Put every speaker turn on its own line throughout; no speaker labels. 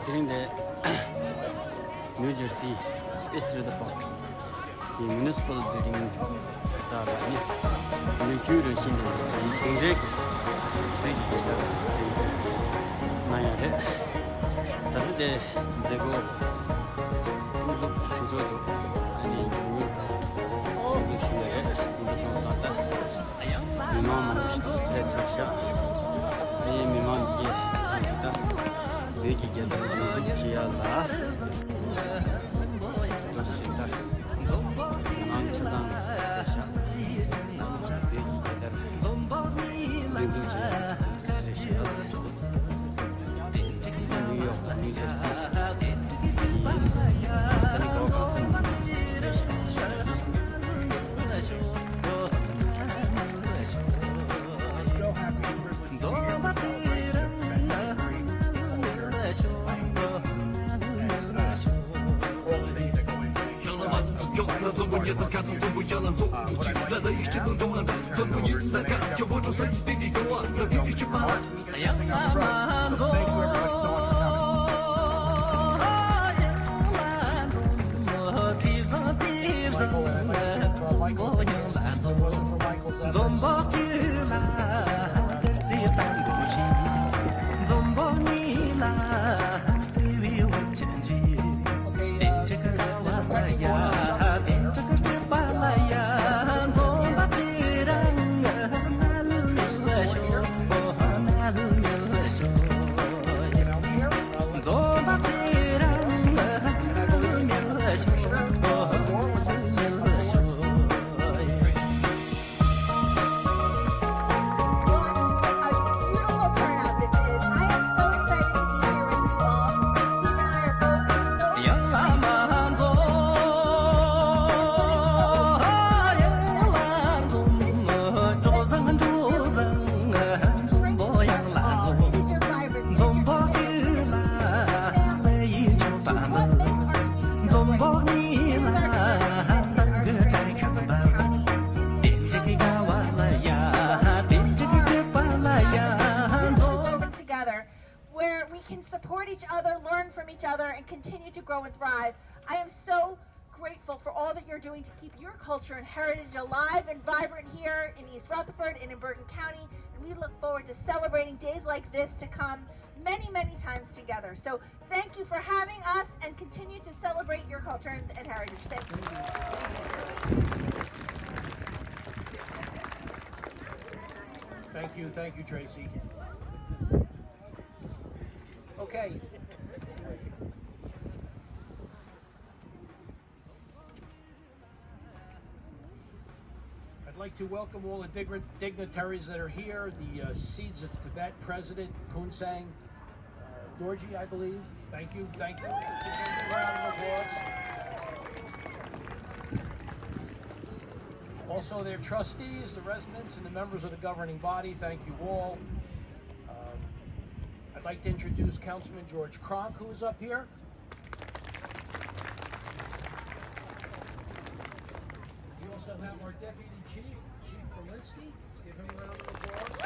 during the New Jersey East Rutherford, the municipal building 자라니 민주를 신는 신제기 되기가 나야래 다른데 제고 우주 주조도 아니 우주 시내에 무슨 상다 미만만 스트레스샤 이 미만이 상식다 되기가 무슨 지야다 도시다 찾아온 스페셜 New York, New Jersey, Senegal,
where we can support each other, learn from each other, and continue to grow and thrive. I am so grateful for all that you're doing to keep your culture and heritage alive and vibrant here in East Rutherford and in Bergen County, and we look forward to celebrating days like this to come many, many times together. So thank you for having us, and continue to celebrate your culture and heritage. Thank you.
Thank you, Tracy. Okay. I'd like to welcome all the dignitaries that are here, the Seeds of Tibet President, Kunsang Dorji, I believe. Thank you. Round of applause. Also their trustees, the residents, and the members of the governing body, thank you all. I'd like to introduce Councilman George Kronk, who is up here. We also have our Deputy Chief, Chief Berlinski. Let's give him a round of applause.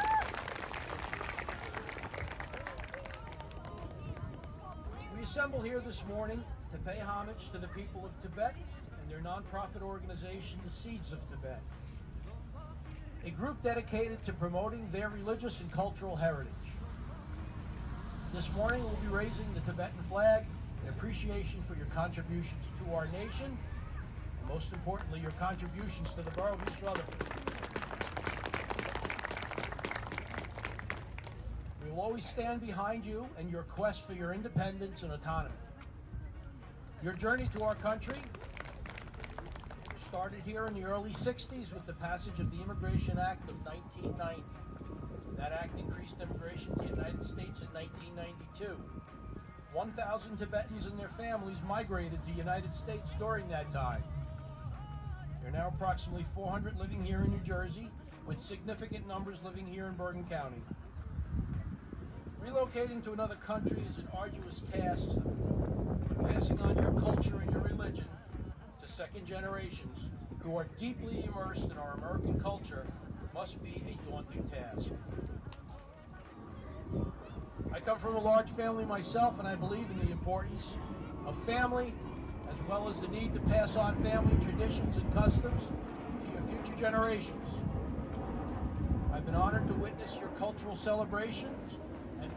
We assemble here this morning to pay homage to the people of Tibet and their nonprofit organization, the Seeds of Tibet, a group dedicated to promoting their religious and cultural heritage. This morning we'll be raising the Tibetan flag in appreciation for your contributions to our nation, and most importantly, your contributions to the borough of East Rutherford. We will always stand behind you and your quest for your independence and autonomy. Your journey to our country started here in the early 60s with the passage of the Immigration Act of 1990. That act increased immigration to the United States in 1992. 1,000 Tibetans and their families migrated to the United States during that time. There are now approximately 400 living here in New Jersey, with significant numbers living here in Bergen County. Relocating to another country is an arduous task, but passing on your culture and your religion to second generations who are deeply immersed in our American culture must be a daunting task. I come from a large family myself, and I believe in the importance of family, as well as the need to pass on family traditions and customs to your future generations. I've been honored to witness your cultural celebrations and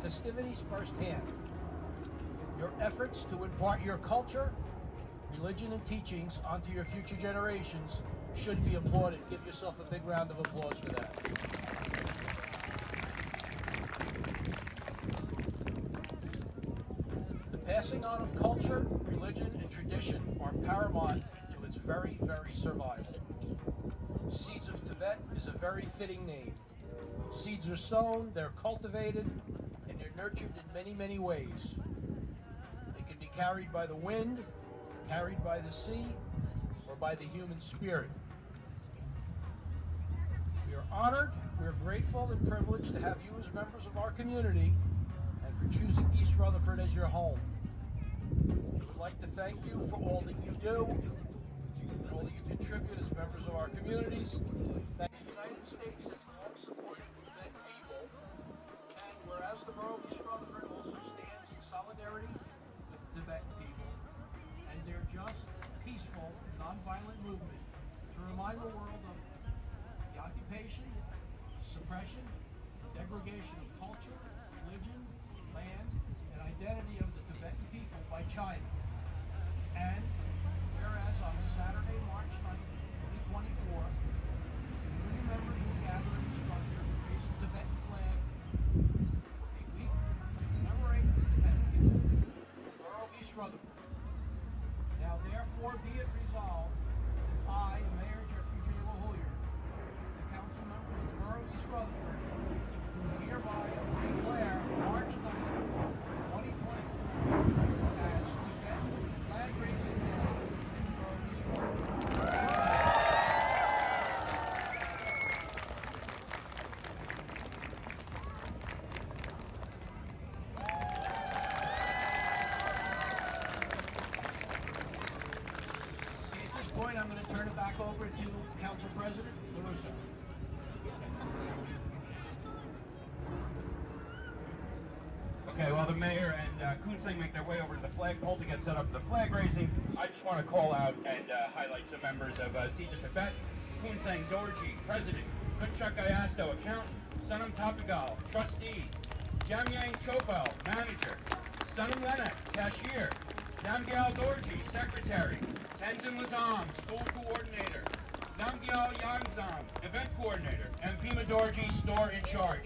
festivities firsthand. Your efforts to impart your culture, religion, and teachings onto your future generations should be applauded. Give yourself a big round of applause for that. The passing on of culture, religion, and tradition are paramount to its very, very survival. Seeds of Tibet is a very fitting name. Seeds are sown, they're cultivated, and they're nurtured in many, many ways. They can be carried by the wind, carried by the sea, or by the human spirit. We are honored, we are grateful and privileged to have you as members of our community and for choosing East Rutherford as your home. We would like to thank you for all that you do, all that you contribute as members of our communities. That the United States has long supported Tibetan people, and whereas the borough of East Rutherford also stands in solidarity with the Tibetan people and their just, peaceful, nonviolent movement to remind the world of the occupation, suppression, degradation of culture, religion, land, and identity of the Tibetan people by China. And whereas on Saturday, March 9th, 2024, community members will gather in the structure to raise the Tibetan flag for a week to commemorate the Tibetan people in the borough of East Rutherford. Now therefore be it resolved that I, Mayor Jeffrey J. LaHoyer, the council member of the borough of East Rutherford, do hereby declare March 9th, 2024 as Tibetan flag raising day in the borough of East Rutherford. At this point, I'm going to turn it back over to Council President LaRusso.
Okay, while the mayor and Kunzling make their way over to the flagpole to get set up for the flag raising, I just want to call out and highlight some members of Seeds of Tibet. Kunzling Dorji, President. Kutchuk Ayasto, Accountant. Sunam Tapagal, Trustee. Jamyang Chopal, Manager. Sunam Lenak, Cashier. Namgyal Dorji, Secretary. Tenzin Lazam, School Coordinator. Namgyal Yangzam, Event Coordinator. And Pima Dorji, Store in Charge.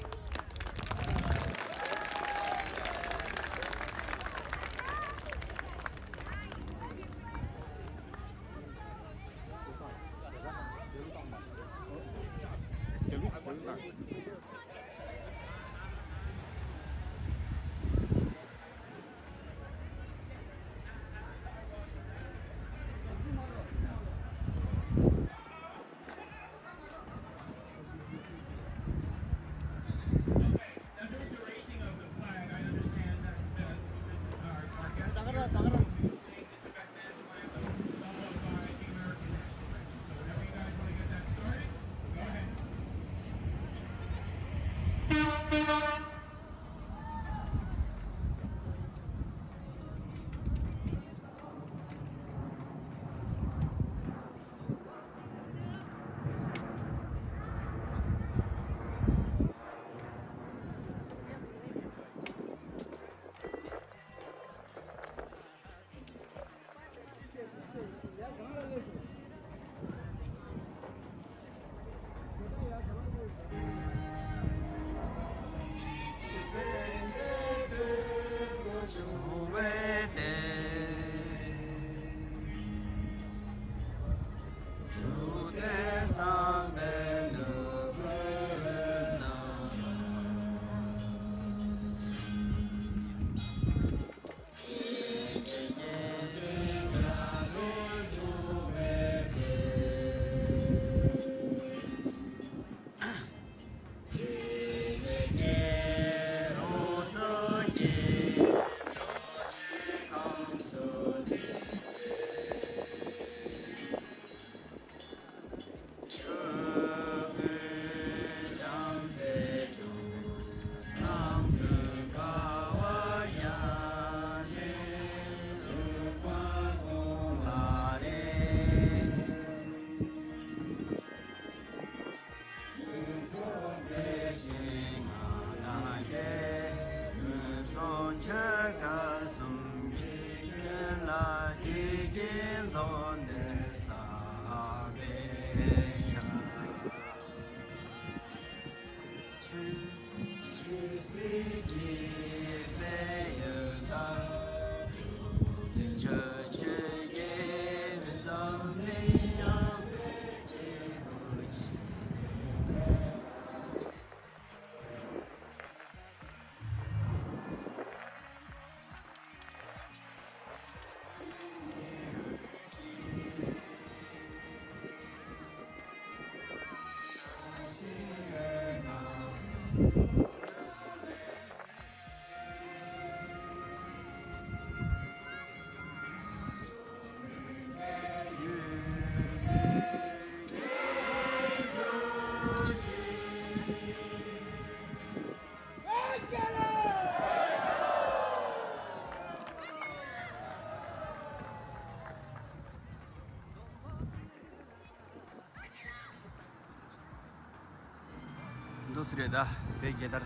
Industria da ve gedar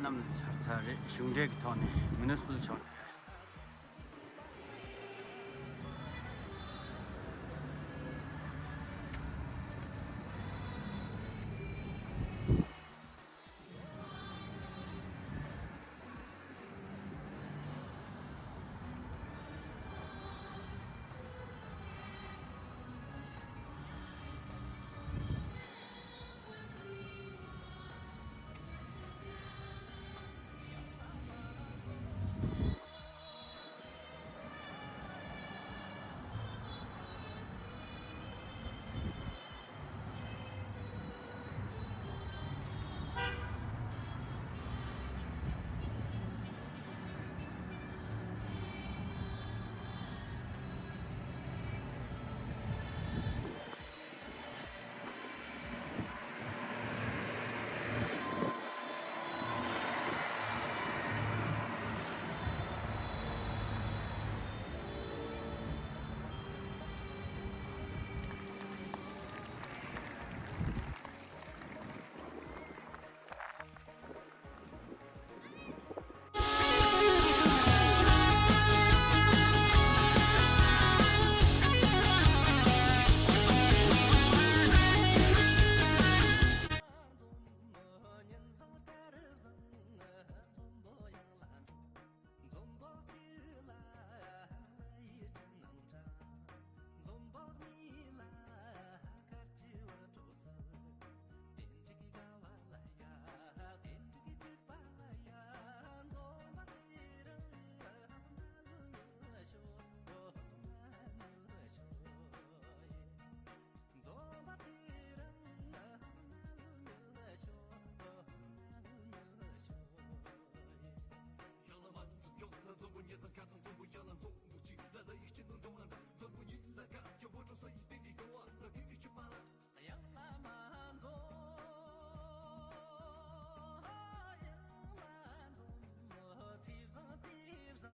nam char char shungde ki thone municipal chon